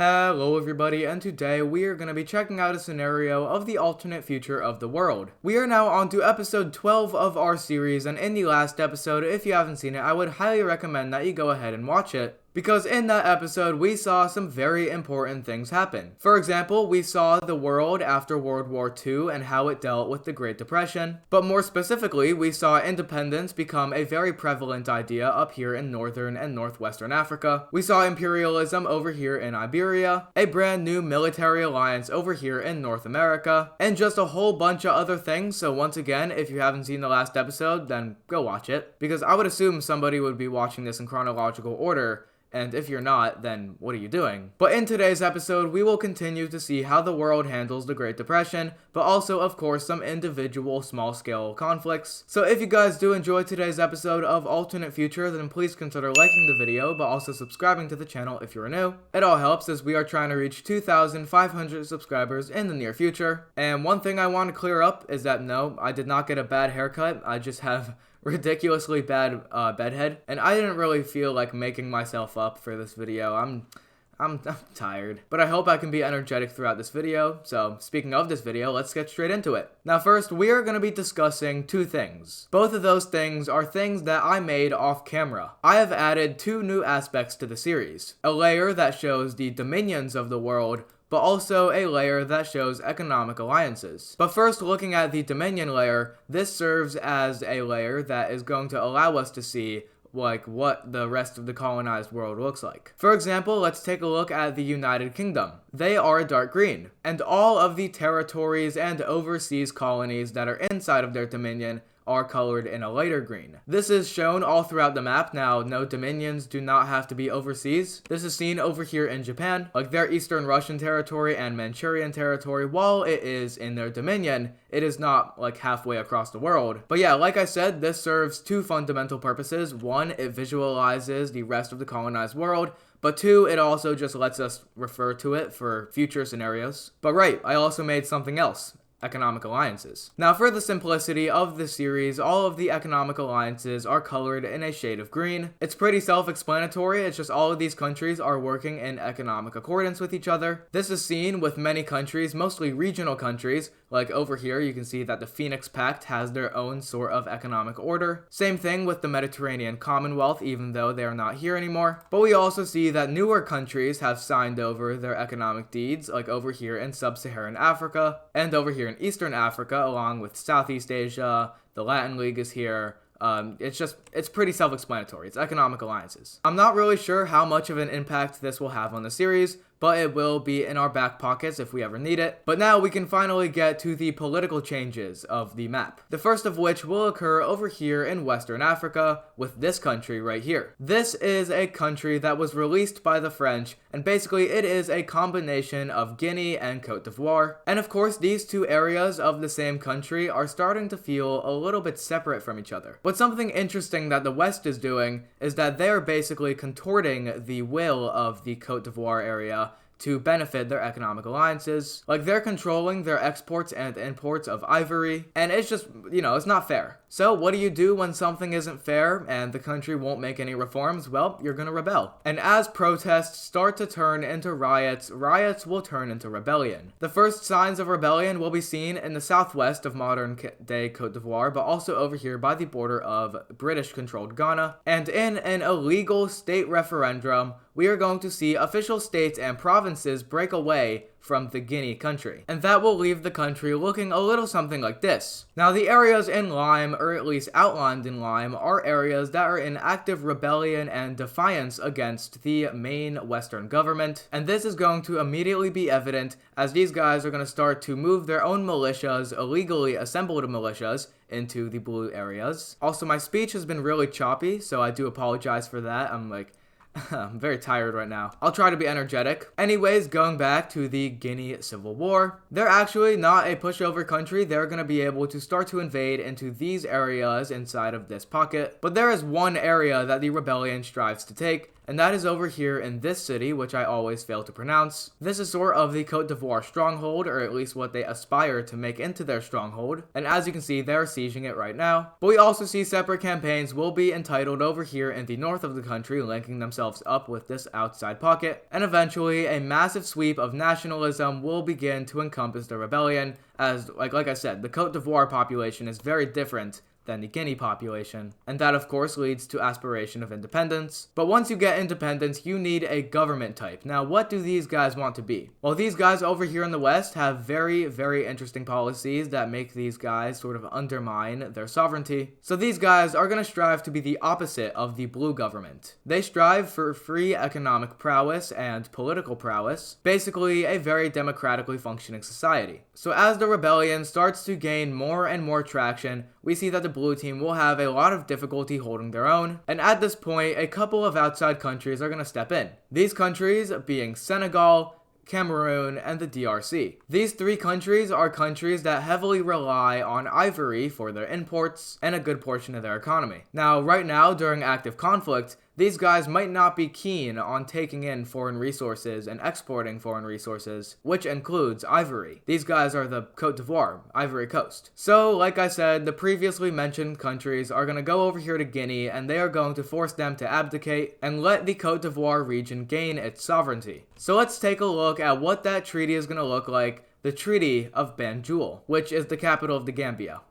Hello everybody, and today we are going to be checking out a scenario of the alternate future of the world. We are now on to episode 12 of our series, and in the last episode, if you haven't seen it, I would highly recommend that you go ahead and watch it. Because in that episode, we saw some very important things happen. For example, we saw the world after World War II and how it dealt with the Great Depression. But more specifically, we saw independence become a very prevalent idea up here in northern and northwestern Africa. We saw imperialism over here in Iberia, a brand new military alliance over here in North America, and just a whole bunch of other things. So once again, if you haven't seen the last episode, then go watch it. Because I would assume somebody would be watching this in chronological order. And if you're not, then what are you doing? But in today's episode, we will continue to see how the world handles the Great Depression, but also, of course, some individual small-scale conflicts. So if you guys do enjoy today's episode of Alternate Future, then please consider liking the video, but also subscribing to the channel if you're new. It all helps as we are trying to reach 2,500 subscribers in the near future. And one thing I want to clear up is that no, I did not get a bad haircut. I just have ridiculously bad bedhead, and I didn't really feel like making myself up for this video. I'm tired, but I hope I can be energetic throughout this video. So speaking of this video, let's get straight into it. Now first, we are going to be discussing two things. Both of those things are things that I made off camera. I have added two new aspects to the series. A layer that shows the dominions of the world, but also a layer that shows economic alliances. But first, looking at the Dominion layer, this serves as a layer that is going to allow us to see what the rest of the colonized world looks like. For example, let's take a look at the United Kingdom. They are dark green, and all of the territories and overseas colonies that are inside of their dominion are colored in a lighter green. This is shown all throughout the map. Now, no dominions do not have to be overseas. This is seen over here in Japan, like their Eastern Russian territory and Manchurian territory. While it is in their dominion, it is not like halfway across the world. But yeah, like I said, this serves two fundamental purposes. One, it visualizes the rest of the colonized world. But two, it also just lets us refer to it for future scenarios. But right, I also made something else. Economic alliances. Now for the simplicity of the series, all of the economic alliances are colored in a shade of green. It's pretty self-explanatory, it's just all of these countries are working in economic accordance with each other. This is seen with many countries, mostly regional countries, like over here you can see that the Phoenix Pact has their own sort of economic order. Same thing with the Mediterranean Commonwealth, even though they are not here anymore. But we also see that newer countries have signed over their economic deeds, like over here in Sub-Saharan Africa, and over here in Eastern Africa, along with Southeast Asia. The Latin League is here. It's pretty self-explanatory. It's economic alliances. I'm not really sure how much of an impact this will have on the series, but it will be in our back pockets if we ever need it. But now we can finally get to the political changes of the map. The first of which will occur over here in Western Africa with this country right here. This is a country that was released by the French, and basically it is a combination of Guinea and Cote d'Ivoire. And of course, these two areas of the same country are starting to feel a little bit separate from each other. But something interesting that the West is doing is that they're basically contorting the will of the Cote d'Ivoire area to benefit their economic alliances. Like, they're controlling their exports and imports of ivory, and it's just, it's not fair. So what do you do when something isn't fair and the country won't make any reforms? Well, you're gonna rebel. And as protests start to turn into riots, riots will turn into rebellion. The first signs of rebellion will be seen in the southwest of modern-day Cote d'Ivoire, but also over here by the border of British-controlled Ghana. And in an illegal state referendum, we are going to see official states and provinces break away from the Guinea country. And that will leave the country looking a little something like this. Now, the areas in lime, or at least outlined in lime, are areas that are in active rebellion and defiance against the main Western government. And this is going to immediately be evident as these guys are going to start to move their own militias, illegally assembled militias, into the blue areas. Also, my speech has been really choppy, so I do apologize for that. I'm very tired right now. I'll try to be energetic. Anyways, going back to the Guinea Civil War, they're actually not a pushover country. They're going to be able to start to invade into these areas inside of this pocket. But there is one area that the rebellion strives to take, and that is over here in this city, which I always fail to pronounce. This is sort of the Cote d'Ivoire stronghold, or at least what they aspire to make into their stronghold, and as you can see, they are sieging it right now. But we also see separate campaigns will be entitled over here in the north of the country, linking themselves up with this outside pocket, and eventually a massive sweep of nationalism will begin to encompass the rebellion, as like I said, the Cote d'Ivoire population is very different than the Guinea population, and that of course leads to aspiration of independence. But once you get independence, you need a government type. Now, what do these guys want to be? Well, these guys over here in the West have very, very interesting policies that make these guys sort of undermine their sovereignty. So these guys are going to strive to be the opposite of the blue government. They strive for free economic prowess and political prowess, basically a very democratically functioning society. So as the rebellion starts to gain more and more traction, we see that the blue team will have a lot of difficulty holding their own, and at this point, a couple of outside countries are going to step in. These countries being Senegal, Cameroon, and the DRC. These three countries are countries that heavily rely on ivory for their imports and a good portion of their economy. Now, right now, during active conflict, these guys might not be keen on taking in foreign resources and exporting foreign resources, which includes ivory. These guys are the Cote d'Ivoire, Ivory Coast. So, like I said, the previously mentioned countries are going to go over here to Guinea, and they are going to force them to abdicate and let the Cote d'Ivoire region gain its sovereignty. So let's take a look at what that treaty is going to look like, the Treaty of Banjul, which is the capital of the Gambia.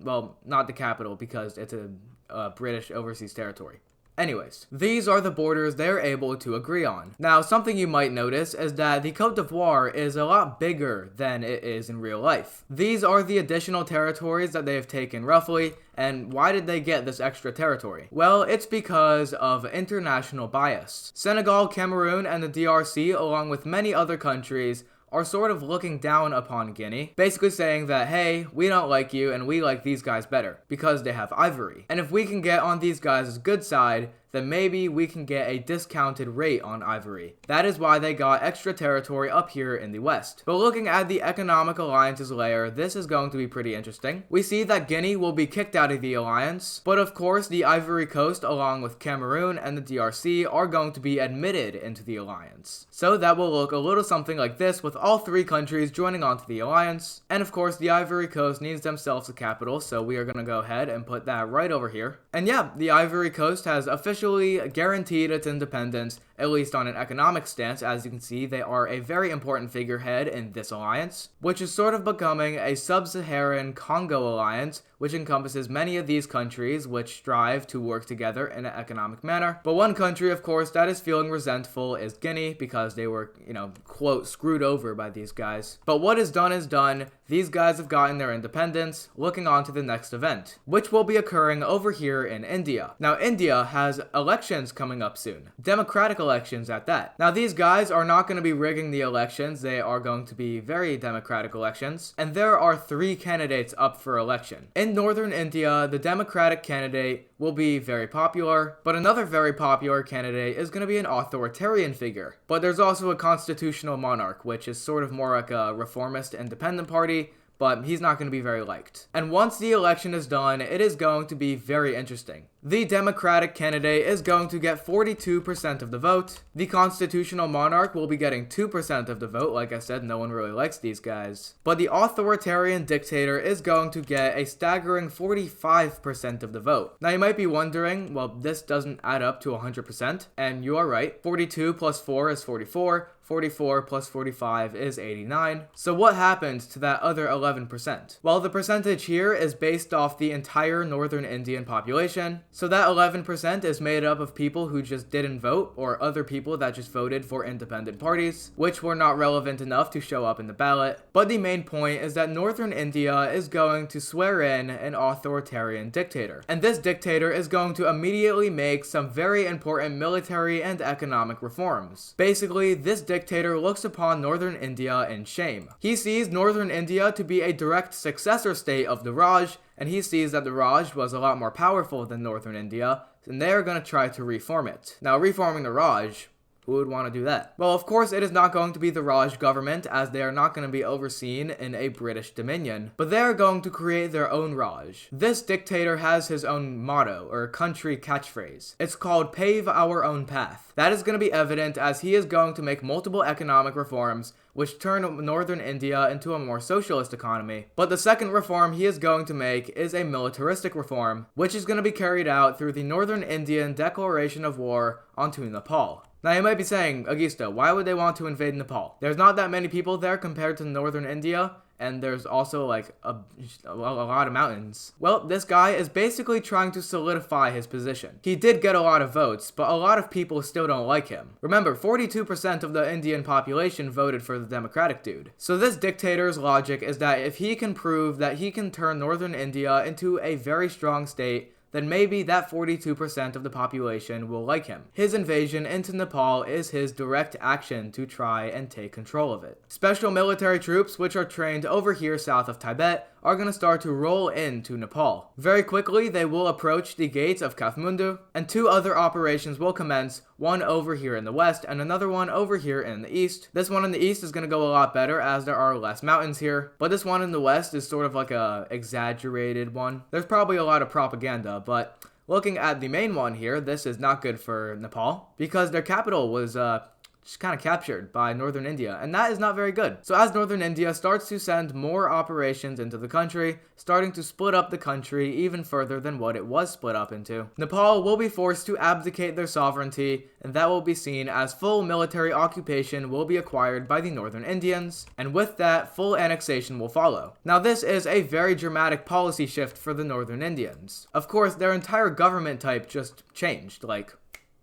Well, not the capital because it's a British overseas territory. Anyways, these are the borders they're able to agree on. Now, something you might notice is that the Cote d'Ivoire is a lot bigger than it is in real life. These are the additional territories that they have taken roughly, and why did they get this extra territory? Well, it's because of international bias. Senegal, Cameroon, and the DRC, along with many other countries, are sort of looking down upon Guinea, basically saying that, hey, we don't like you and we like these guys better because they have ivory. And if we can get on these guys' good side, then maybe we can get a discounted rate on ivory. That is why they got extra territory up here in the west. But looking at the economic alliances layer, this is going to be pretty interesting. We see that Guinea will be kicked out of the alliance, but of course the Ivory Coast along with Cameroon and the DRC are going to be admitted into the alliance. So that will look a little something like this with all three countries joining onto the alliance. And of course the Ivory Coast needs themselves a capital, so we are going to go ahead and put that right over here. And yeah, the Ivory Coast has officially guaranteed its independence, at least on an economic stance. As you can see, they are a very important figurehead in this alliance, which is sort of becoming a sub-Saharan Congo alliance, which encompasses many of these countries which strive to work together in an economic manner. But one country, of course, that is feeling resentful is Guinea, because they were, quote, screwed over by these guys. But what is done is done. These guys have gotten their independence, looking on to the next event, which will be occurring over here in India. Now, India has elections coming up soon. Democratic elections at that. Now, these guys are not going to be rigging the elections. They are going to be very democratic elections. And there are 3 candidates up for election. In northern India, the Democratic candidate will be very popular, but another very popular candidate is going to be an authoritarian figure. But there's also a constitutional monarch, which is sort of more like a reformist independent party, but he's not going to be very liked. And once the election is done, it is going to be very interesting. The Democratic candidate is going to get 42% of the vote. The constitutional monarch will be getting 2% of the vote. Like I said, no one really likes these guys. But the authoritarian dictator is going to get a staggering 45% of the vote. Now you might be wondering, well, this doesn't add up to 100%, and you are right. 42 plus 4 is 44. 44 plus 45 is 89. So what happens to that other 11%? Well, the percentage here is based off the entire northern Indian population. So that 11% is made up of people who just didn't vote, or other people that just voted for independent parties, which were not relevant enough to show up in the ballot. But the main point is that northern India is going to swear in an authoritarian dictator. And this dictator is going to immediately make some very important military and economic reforms. Basically, this dictator looks upon northern India in shame. He sees northern India to be a direct successor state of the Raj, and he sees that the Raj was a lot more powerful than northern India, and they are going to try to reform it. Now, reforming the Raj, Who would want to do that? Well, of course, it is not going to be the Raj government, as they are not going to be overseen in a British dominion, but they are going to create their own Raj. This dictator has his own motto, or country catchphrase. It's called "Pave Our Own Path." That is going to be evident as he is going to make multiple economic reforms which turn northern India into a more socialist economy. But the second reform he is going to make is a militaristic reform, which is going to be carried out through the Northern Indian Declaration of War onto Nepal. Now you might be saying, Augusto, why would they want to invade Nepal? There's not that many people there compared to northern India, and there's also like a lot of mountains. Well, this guy is basically trying to solidify his position. He did get a lot of votes, but a lot of people still don't like him. Remember, 42% of the Indian population voted for the Democratic dude. So this dictator's logic is that if he can prove that he can turn northern India into a very strong state, then maybe that 42% of the population will like him. His invasion into Nepal is his direct action to try and take control of it. Special military troops, which are trained over here south of Tibet, are going to start to roll into Nepal. Very quickly, they will approach the gates of Kathmandu, and two other operations will commence, one over here in the west and another one over here in the east. This one in the east is going to go a lot better as there are less mountains here, but this one in the west is sort of like a exaggerated one. There's probably a lot of propaganda, but looking at the main one here, this is not good for Nepal because their capital was just kind of captured by northern India, and that is not very good. So as northern India starts to send more operations into the country, starting to split up the country even further than what it was split up into, Nepal will be forced to abdicate their sovereignty, and that will be seen as full military occupation will be acquired by the northern Indians, and with that, full annexation will follow. Now this is a very dramatic policy shift for the northern Indians. Of course, their entire government type just changed, like,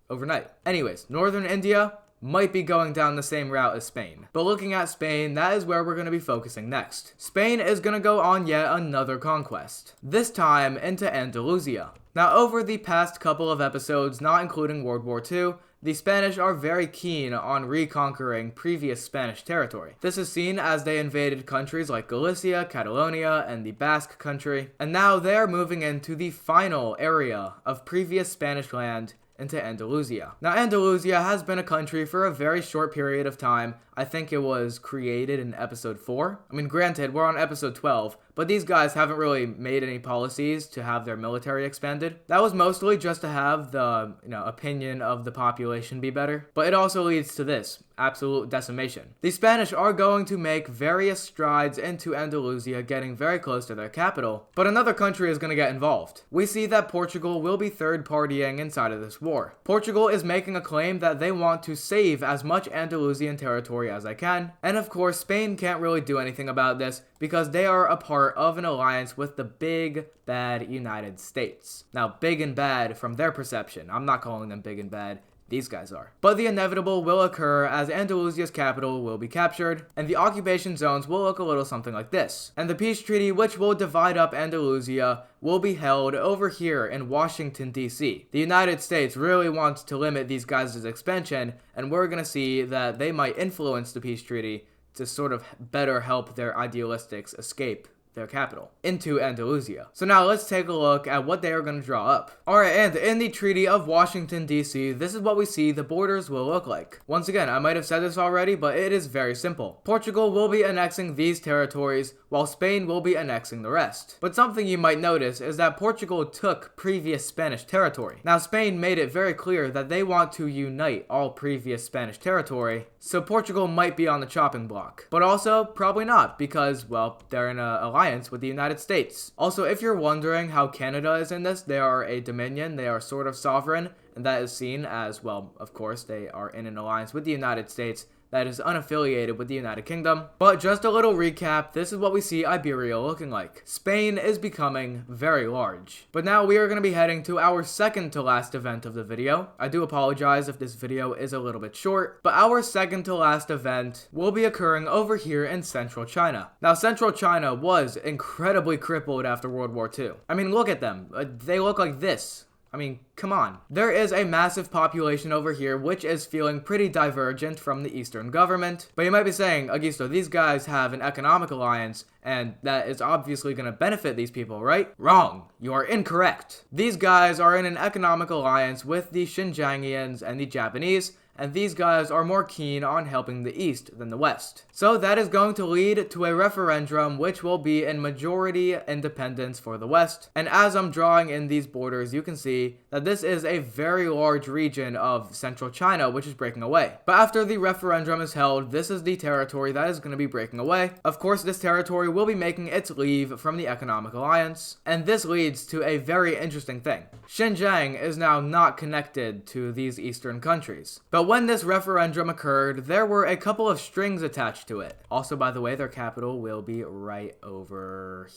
overnight. Anyways, northern India might be going down the same route as Spain. But looking at Spain, that is where we're going to be focusing next. Spain is going to go on yet another conquest, this time into Andalusia. Now over the past couple of episodes, not including World War II, the Spanish are very keen on reconquering previous Spanish territory. This is seen as they invaded countries like Galicia, Catalonia, and the Basque country, and now they're moving into the final area of previous Spanish land into Andalusia. Now, Andalusia has been a country for a very short period of time. I think it was created in episode 4. I mean, granted, we're on episode 12, but these guys haven't really made any policies to have their military expanded. That was mostly just to have the, opinion of the population be better. But it also leads to this, absolute decimation. The Spanish are going to make various strides into Andalusia, getting very close to their capital, but another country is going to get involved. We see that Portugal will be third partying inside of this war. Portugal is making a claim that they want to save as much Andalusian territory as they can, and of course Spain can't really do anything about this because they are a part of an alliance with the big bad United States. Now, big and bad from their perception. I'm not calling them big and bad. These guys are. But the inevitable will occur as Andalusia's capital will be captured, and the occupation zones will look a little something like this. And the peace treaty which will divide up Andalusia will be held over here in Washington, D.C. The United States really wants to limit these guys' expansion, and we're going to see that they might influence the peace treaty to sort of better help their idealistics escape their capital into Andalusia. So now let's take a look at what they are going to draw up. Alright, and in the Treaty of Washington, D.C., this is what we see the borders will look like. Once again, I might have said this already, but it is very simple. Portugal will be annexing these territories, while Spain will be annexing the rest. But something you might notice is that Portugal took previous Spanish territory. Now, Spain made it very clear that they want to unite all previous Spanish territory, so Portugal might be on the chopping block. But also, probably not, because, well, they're in an alliance with the United States. Also, if you're wondering how Canada is in this, they are a dominion, they are sort of sovereign, and that is seen as, well, of course, they are in an alliance with the United States that is unaffiliated with the United Kingdom. But just a little recap, this is what we see Iberia looking like. Spain is becoming very large. But now we are going to be heading to our second to last event of the video. I do apologize if this video is a little bit short, but our second to last event will be occurring over here in central China. Now, central China was incredibly crippled after World War II. I mean, look at them. They look like this. I mean, come on. There is a massive population over here which is feeling pretty divergent from the Eastern government. But you might be saying, Augusto, these guys have an economic alliance and that is obviously going to benefit these people, right? Wrong. You are incorrect. These guys are in an economic alliance with the Xinjiangians and the Japanese, and these guys are more keen on helping the East than the West. So that is going to lead to a referendum which will be in majority independence for the West. And as I'm drawing in these borders, you can see that this is a very large region of central China which is breaking away. But after the referendum is held, this is the territory that is going to be breaking away. Of course, this territory will be making its leave from the economic alliance, and this leads to a very interesting thing. Xinjiang is now not connected to these eastern countries. But when this referendum occurred, there were a couple of strings attached to it. Also, by the way, their capital will be right over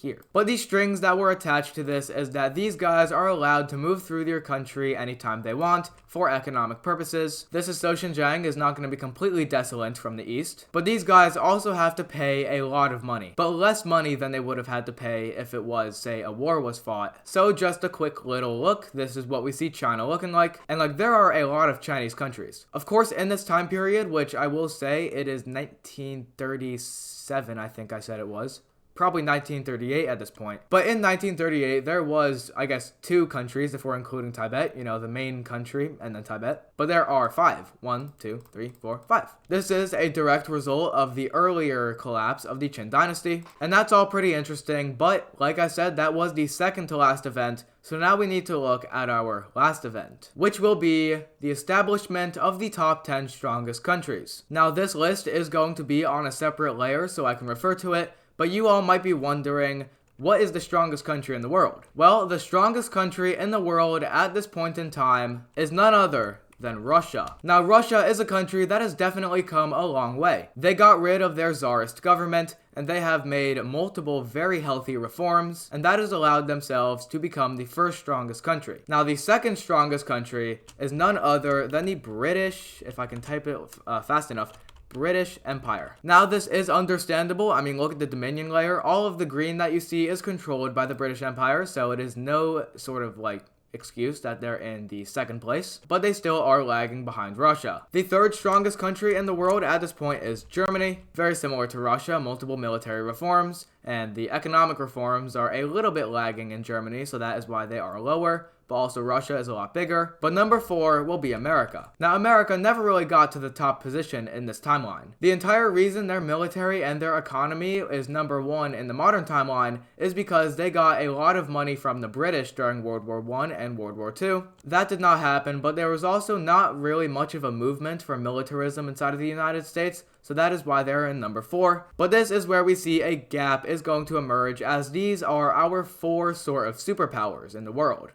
here. But these strings that were attached to this is that these guys are allowed to move through their country anytime they want for economic purposes. This is so Xinjiang is not going to be completely desolate from the east, but these guys also have to pay a lot of money, but less money than they would have had to pay if it was, say, a war was fought. So just a quick little look, this is what we see China looking like, and like there are a lot of Chinese countries. Of course, in this time period, which I will say it is 1937, I think I said it was. Probably 1938 at this point. But in 1938, there was, I guess, 2 countries, if we're including Tibet, you know, the main country, and then Tibet. But there are 5. 1, 2, 3, 4, 5. This is a direct result of the earlier collapse of the Qin dynasty. And that's all pretty interesting, but like I said, that was the second to last event. So now we need to look at our last event, which will be the establishment of the top 10 strongest countries. Now this list is going to be on a separate layer, so I can refer to it. But you all might be wondering, what is the strongest country in the world? Well, the strongest country in the world at this point in time is none other than Russia. Now, Russia is a country that has definitely come a long way. They got rid of their czarist government, and they have made multiple very healthy reforms, and that has allowed themselves to become the first strongest country. Now, the second strongest country is none other than the British, if I can type it fast enough, British Empire. Now this is understandable. I mean, look at the Dominion layer. All of the green that you see is controlled by the British Empire, so it is no sort of like excuse that they're in the second place, but they still are lagging behind Russia. The third strongest country in the world at this point is Germany. Very similar to Russia, multiple military reforms, and the economic reforms are a little bit lagging in Germany, so that is why they are lower. But also Russia is a lot bigger. But number 4 will be America. Now America never really got to the top position in this timeline. The entire reason their military and their economy is number 1 in the modern timeline is because they got a lot of money from the British during World War I and World War II. That did not happen, but there was also not really much of a movement for militarism inside of the United States, so that is why they're in number 4. But this is where we see a gap is going to emerge, as these are our 4 sort of superpowers in the world.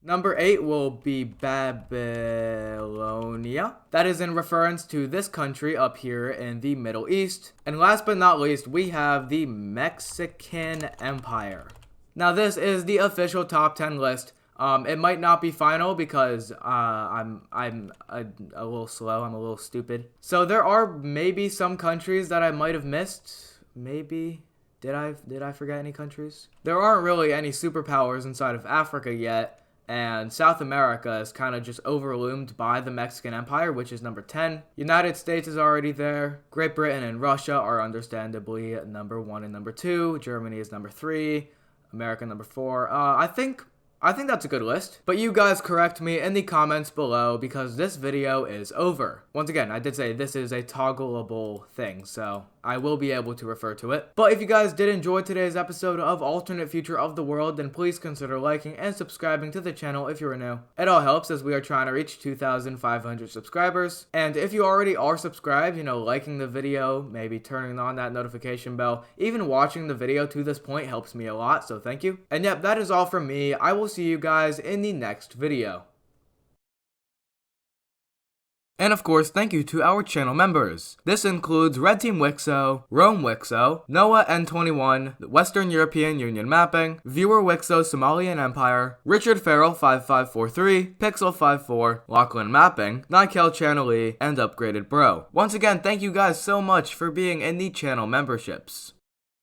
Number 8 will be Babylonia. That is in reference to this country up here in the Middle East. And last but not least, we have the Mexican Empire. Now this is the official top 10 list. It might not be final because I'm a little slow. I'm a little stupid. So there are maybe some countries that I might have missed. Maybe. Did I forget any countries? There aren't really any superpowers inside of Africa yet. And South America is kind of just overwhelmed by the Mexican Empire, which is number 10. United States is already there. Great Britain and Russia are understandably number 1 and number 2. Germany is number 3. America number 4. I think that's a good list. But you guys correct me in the comments below because this video is over. Once again, I did say this is a toggleable thing, so I will be able to refer to it. But if you guys did enjoy today's episode of Alternate Future of the World, then please consider liking and subscribing to the channel if you're new. It all helps as we are trying to reach 2,500 subscribers. And if you already are subscribed, you know, liking the video, maybe turning on that notification bell, even watching the video to this point helps me a lot, so thank you. And yep, that is all from me. I will see you guys in the next video. And of course, thank you to our channel members. This includes Red Team Wixo, Rome Wixo, Noah N21, Western European Union Mapping, Viewer Wixo Somalian Empire, Richard Farrell 5543, Pixel 54, Lachlan Mapping, Nikel Channelee, and Upgraded Bro. Once again, thank you guys so much for being in the channel memberships.